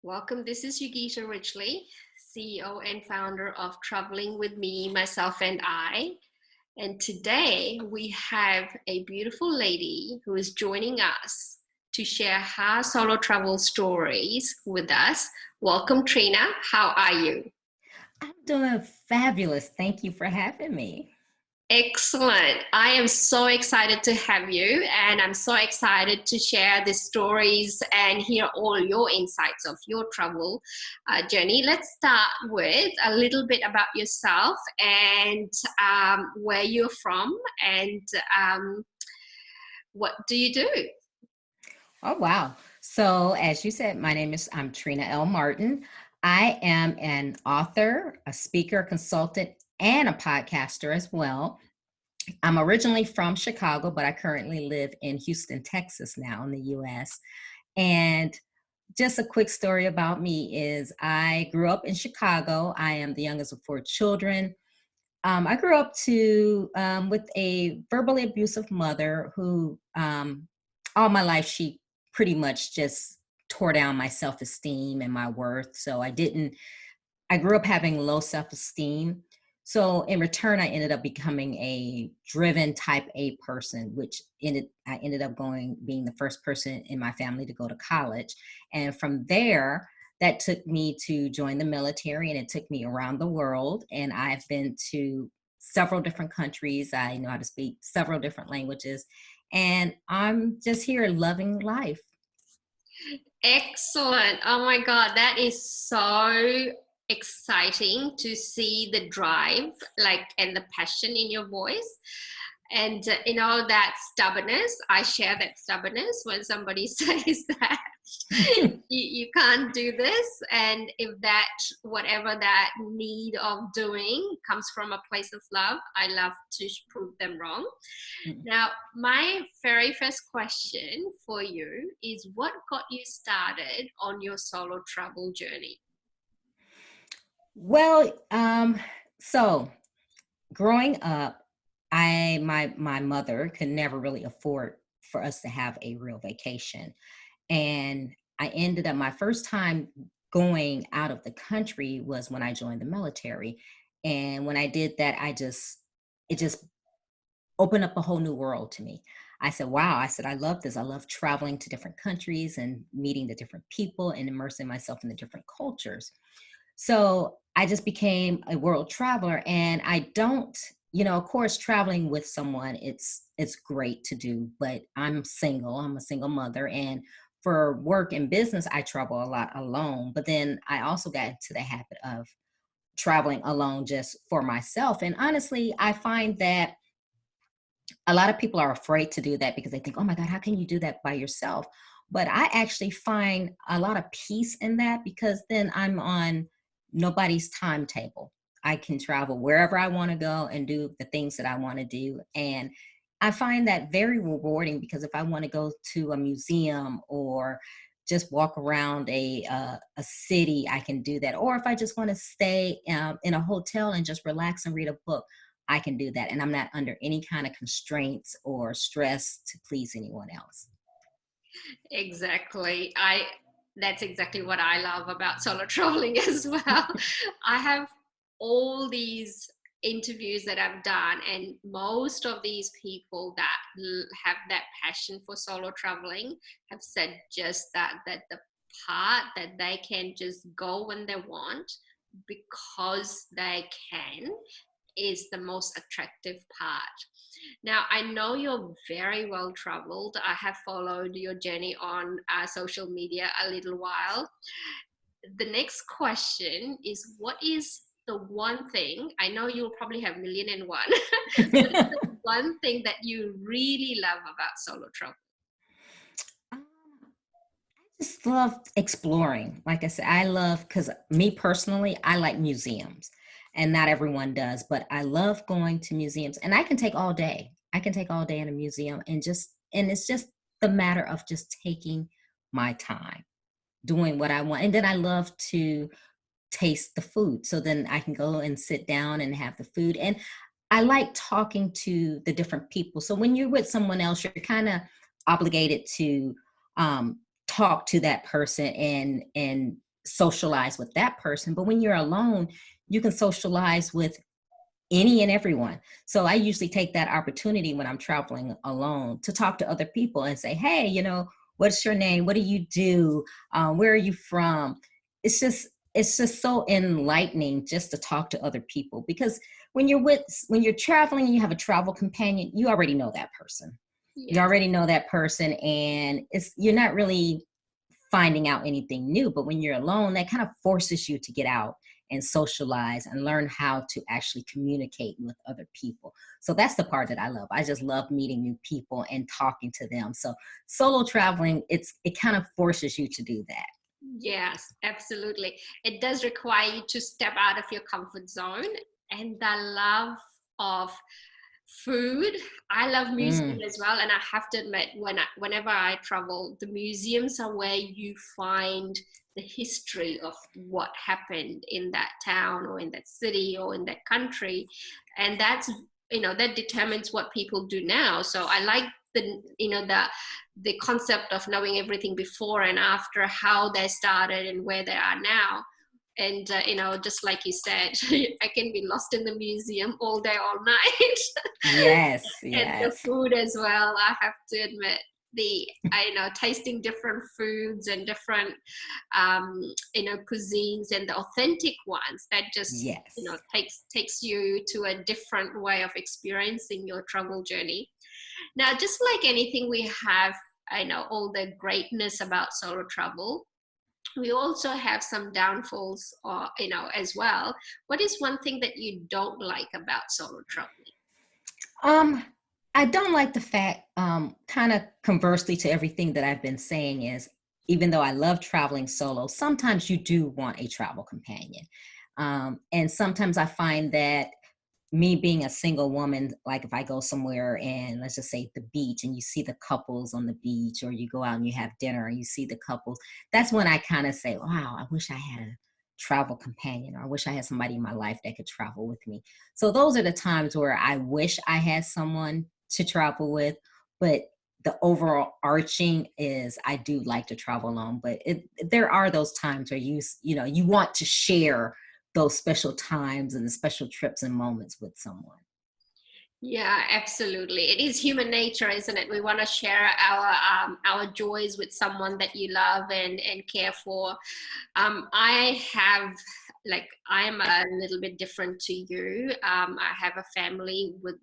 Welcome. This is Yogita Ridgley, CEO and founder of Traveling with Me, Myself, and I. And today we have a beautiful lady who is joining us to share her solo travel stories with us. Welcome, Trina. How are you? I'm doing fabulous. Thank you for having me. Excellent. I am so excited to have you, and I'm so excited to share the stories and hear all your insights of your travel journey. Let's start with a little bit about yourself and where you're from and what do you do? Oh, wow. So, as you said, I'm Trina L Martin. I am an author, a speaker, consultant, and a podcaster as well. I'm originally from Chicago, but I currently live in Houston, Texas now in the US. And just a quick story about me is I grew up in Chicago. I am the youngest of four children. I grew up with a verbally abusive mother who, all my life, she pretty much just tore down my self-esteem and my worth. I grew up having low self-esteem. So in return, I ended up becoming a driven type A person, I ended up being the first person in my family to go to college. And from there, that took me to join the military, and it took me around the world. And I've been to several different countries. I know how to speak several different languages. And I'm just here loving life. Excellent. Oh my God, that is so exciting to see the drive, like, and the passion in your voice. And that stubbornness, I share that stubbornness when somebody says that you can't do this. And if that, whatever that need of doing comes from a place of love, I love to prove them wrong. Now, my very first question for you is what got you started on your solo travel journey? Well, so growing up, my mother could never really afford for us to have a real vacation. And I ended up my first time going out of the country was when I joined the military. And when I did that, it just opened up a whole new world to me. I said, wow, I love this. I love traveling to different countries and meeting the different people and immersing myself in the different cultures. So I just became a world traveler, and I don't, of course, traveling with someone, it's great to do, but I'm single. I'm a single mother, and for work and business, I travel a lot alone. But then I also got into the habit of traveling alone just for myself. And honestly, I find that a lot of people are afraid to do that because they think, oh my God, how can you do that by yourself? But I actually find a lot of peace in that because then I'm on nobody's timetable. I can travel wherever I want to go and do the things that I want to do. And I find that very rewarding because if I want to go to a museum or just walk around a city, I can do that. Or if I just want to stay in a hotel and just relax and read a book, I can do that. And I'm not under any kind of constraints or stress to please anyone else. Exactly. That's exactly what I love about solo traveling as well. I have all these interviews that I've done, and most of these people that have that passion for solo traveling have said just that the part that they can just go when they want because they can is the most attractive part. Now, I know you're very well traveled. I have followed your journey on social media a little while. The next question is what is the one thing, I know you'll probably have million and one, but the one thing that you really love about solo travel? Just love exploring. Like I said, I love, because me personally, I like museums, and not everyone does, but I love going to museums, and I can take all day. I can take all day in a museum and it's just the matter of just taking my time, doing what I want. And then I love to taste the food. So then I can go and sit down and have the food. And I like talking to the different people. So when you're with someone else, you're kind of obligated to talk to that person and socialize with that person. But when you're alone, you can socialize with any and everyone. So I usually take that opportunity when I'm traveling alone to talk to other people and say, hey, what's your name? What do you do? Where are you from? It's just so enlightening just to talk to other people, because when you're traveling and you have a travel companion, you already know that person. You Yes. already know that person, and you're not really finding out anything new. But when you're alone, that kind of forces you to get out and socialize and learn how to actually communicate with other people. So that's the part that I love. I just love meeting new people and talking to them. So solo traveling, it kind of forces you to do that. Yes, absolutely. It does require you to step out of your comfort zone. And the love of food. I love museum Mm, as well, and I have to admit, whenever I travel, the museums are where you find the history of what happened in that town or in that city or in that country, and that's, that determines what people do now. So I like the concept of knowing everything before and after, how they started and where they are now. And just like you said, I can be lost in the museum all day all night. yes, And the yes, food as well, I have to admit, tasting different foods and different cuisines, and the authentic ones, that just yes. takes you to a different way of experiencing your travel journey. Now, just like anything, we have, I know, all the greatness about solo travel. We also have some downfalls, as well. What is one thing that you don't like about solo traveling? Um, I don't like the fact, kind of conversely to everything that I've been saying, is even though I love traveling solo, sometimes you do want a travel companion. And sometimes I find that me being a single woman, like if I go somewhere and let's just say the beach and you see the couples on the beach, or you go out and you have dinner and you see the couples, that's when I kind of say, wow, I wish I had a travel companion, or I wish I had somebody in my life that could travel with me. So those are the times where I wish I had someone to travel with. But the overall arching is I do like to travel alone, but there are those times where you want to share those special times and the special trips and moments with someone. Yeah, absolutely. It is human nature, isn't it? We want to share our joys with someone that you love and care for. I have, like, I'm a little bit different to you. I have a family with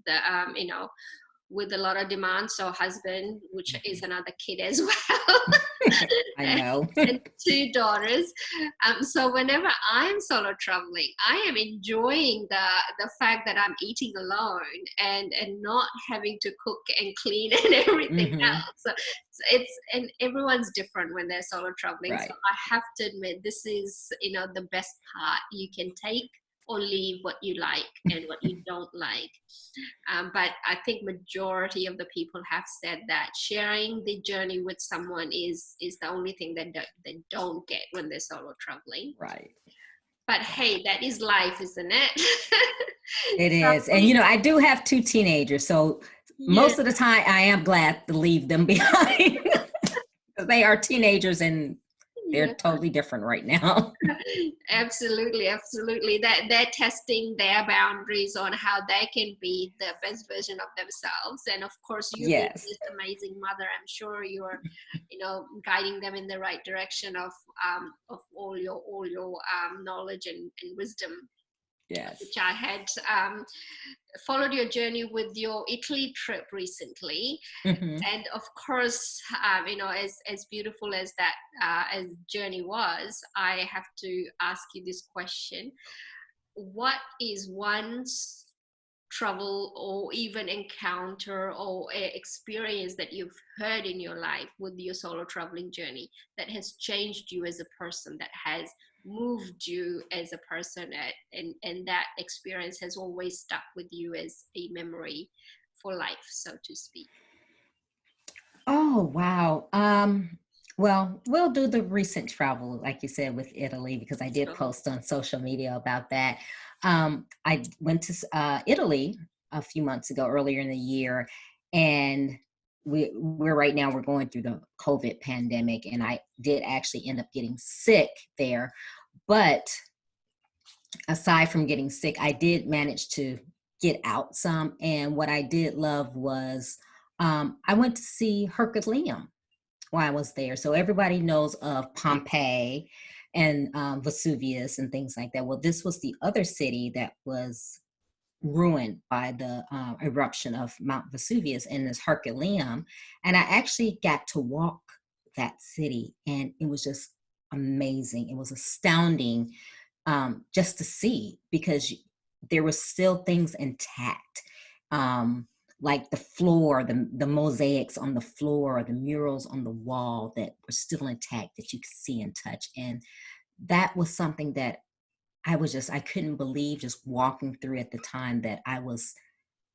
with a lot of demands. So husband, which is another kid as well, I and, know. and two daughters. So whenever I'm solo traveling, I am enjoying the fact that I'm eating alone and not having to cook and clean and everything Hmm. else. It's and everyone's different when they're solo traveling. So Right. I have to admit, this is the best part. You can take or leave what you like and what you don't like. But I think majority of the people have said that sharing the journey with someone is the only thing that they don't get when they're solo traveling. Right. But hey, that is life, isn't it? It So, is. And I do have two teenagers, so yeah. most of the time I am glad to leave them behind. Because they are teenagers and they're Yeah. totally different right now. Absolutely, absolutely. That they're testing their boundaries on how they can be the best version of themselves. And of course, you being Yes. this amazing mother, I'm sure you're, guiding them in the right direction of all your knowledge and wisdom, which Yes. I had followed your journey with your Italy trip recently. Hmm. And of course, as beautiful as that as journey was, I have to ask you this question: what is one trouble or even encounter or experience that you've heard in your life with your solo traveling journey that has changed you as a person, that has moved you as a person, and that experience has always stuck with you as a memory for life, so to speak? Oh, wow. Well, we'll do the recent travel, like you said, with Italy, because I did So, post on social media about that. I went to Italy a few months ago, earlier in the year, and we're right now, we're going through the COVID pandemic, and I did actually end up getting sick there. But aside from getting sick, I did manage to get out some. And what I did love was I went to see Herculaneum while I was there. So everybody knows of Pompeii and Vesuvius and things like that. Well, this was the other city that was ruined by the eruption of Mount Vesuvius, and this Herculaneum. And I actually got to walk that city, and it was just amazing. It was astounding just to see, because there were still things intact. Like the floor, the mosaics on the floor, the murals on the wall that were still intact that you could see and touch. And that was something that I couldn't believe, just walking through at the time, that I was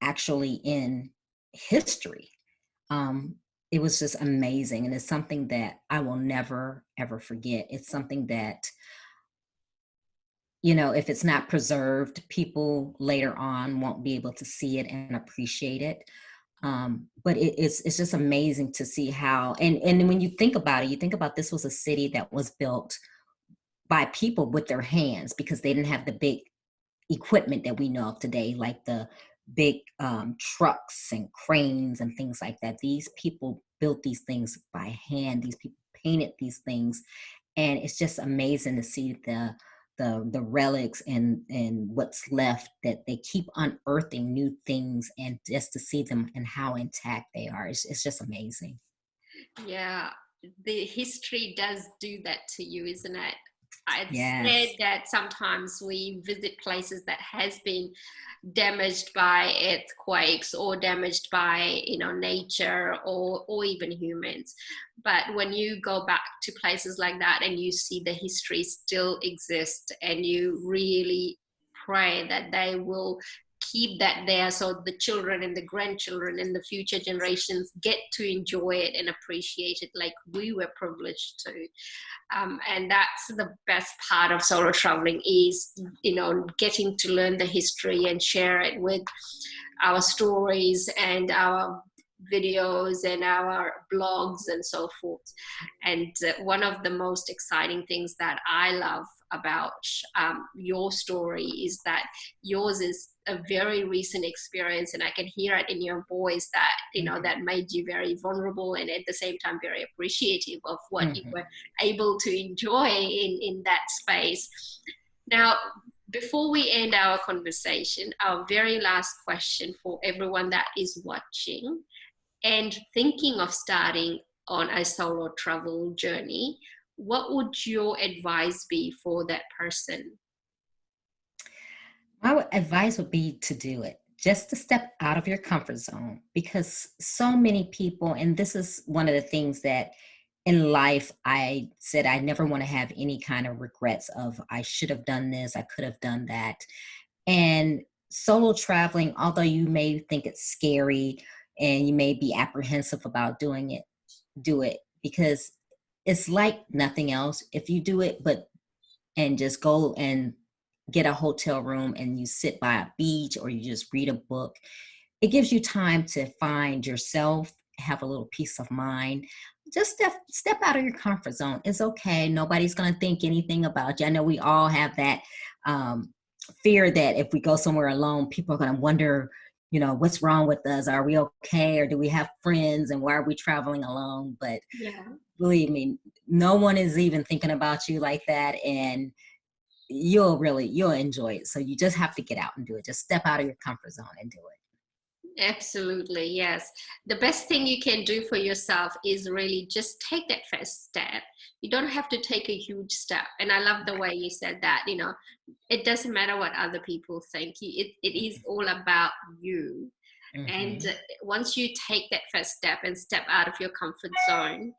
actually in history. It was just amazing. And it's something that I will never, ever forget. It's something that, if it's not preserved, people later on won't be able to see it and appreciate it. But it's just amazing to see how, and when you think about it, you think about, this was a city that was built by people with their hands, because they didn't have the big equipment that we know of today, like the big trucks and cranes and things like that. These people built these things by hand. These people painted these things, and it's just amazing to see the relics and what's left, that they keep unearthing new things, and just to see them and how intact they are. It's just amazing. Yeah, the history does do that to you, isn't it? It's said Yes. that sometimes we visit places that has been damaged by earthquakes or damaged by nature or even humans. But when you go back to places like that and you see the history still exist, and you really pray that they will keep that there, so the children and the grandchildren and the future generations get to enjoy it and appreciate it like we were privileged to. And that's the best part of solo traveling, is getting to learn the history and share it with our stories and our videos and our blogs and so forth. And one of the most exciting things that I love about your story is that yours is a very recent experience, and I can hear it in your voice that that made you very vulnerable, and at the same time very appreciative of what you were able to enjoy in that space. Now, before we end our conversation, our very last question for everyone that is watching and thinking of starting on a solo travel journey, what would your advice be for that person? My advice would be to do it, just to step out of your comfort zone, because so many people, and this is one of the things that in life I said I never want to have any kind of regrets of, I should have done this, I could have done that. And solo traveling, although you may think it's scary and you may be apprehensive about doing it, do it, because it's like nothing else. If you do it, and just go and get a hotel room and you sit by a beach, or you just read a book, it gives you time to find yourself, have a little peace of mind. Just step out of your comfort zone. It's okay. Nobody's going to think anything about you. I know we all have that fear that if we go somewhere alone, people are going to wonder, what's wrong with us? Are we okay? Or do we have friends? And why are we traveling alone? But Yeah. believe me, no one is even thinking about you like that. And you'll enjoy it. So you just have to get out and do it. Just step out of your comfort zone and do it. Absolutely, yes. The best thing you can do for yourself is really just take that first step. You don't have to take a huge step. And I love the way you said that, it doesn't matter what other people think. It is all about you. And once you take that first step and step out of your comfort zone,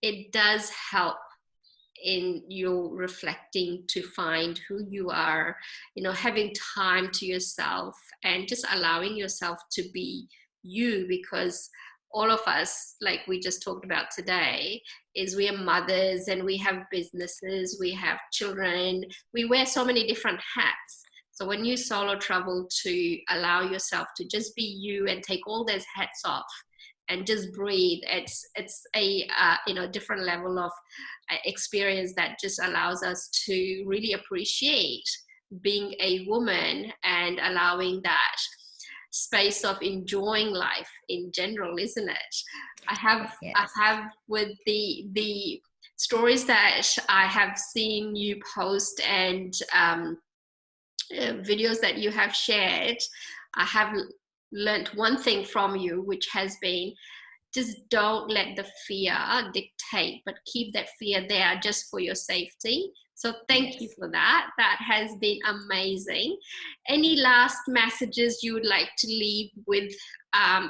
it does help in your reflecting to find who you are, having time to yourself and just allowing yourself to be you. Because all of us, like we just talked about today, is we are mothers and we have businesses, we have children, we wear so many different hats. So when you solo travel, to allow yourself to just be you and take all those hats off, and just breathe. It's a different level of experience that just allows us to really appreciate being a woman and allowing that space of enjoying life in general, isn't it? I Yes. have with the stories that I have seen you post and videos that you have shared, I have learned one thing from you, which has been just don't let the fear dictate, but keep that fear there just for your safety. So thank you Yes. for that. That has been amazing. Any last messages you would like to leave with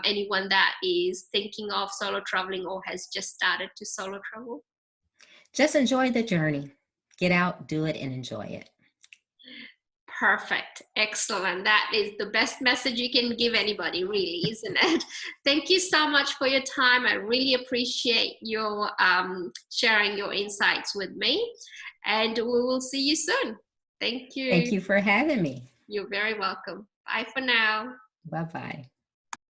anyone that is thinking of solo traveling or has just started to solo travel? Just enjoy the journey. Get out, do it, and enjoy it. Perfect. Excellent. That is the best message you can give anybody, really, isn't it? Thank you so much for your time. I really appreciate your sharing your insights with me. And we will see you soon. Thank Thank you. you for having me. You're very welcome. Bye for now. Bye-bye.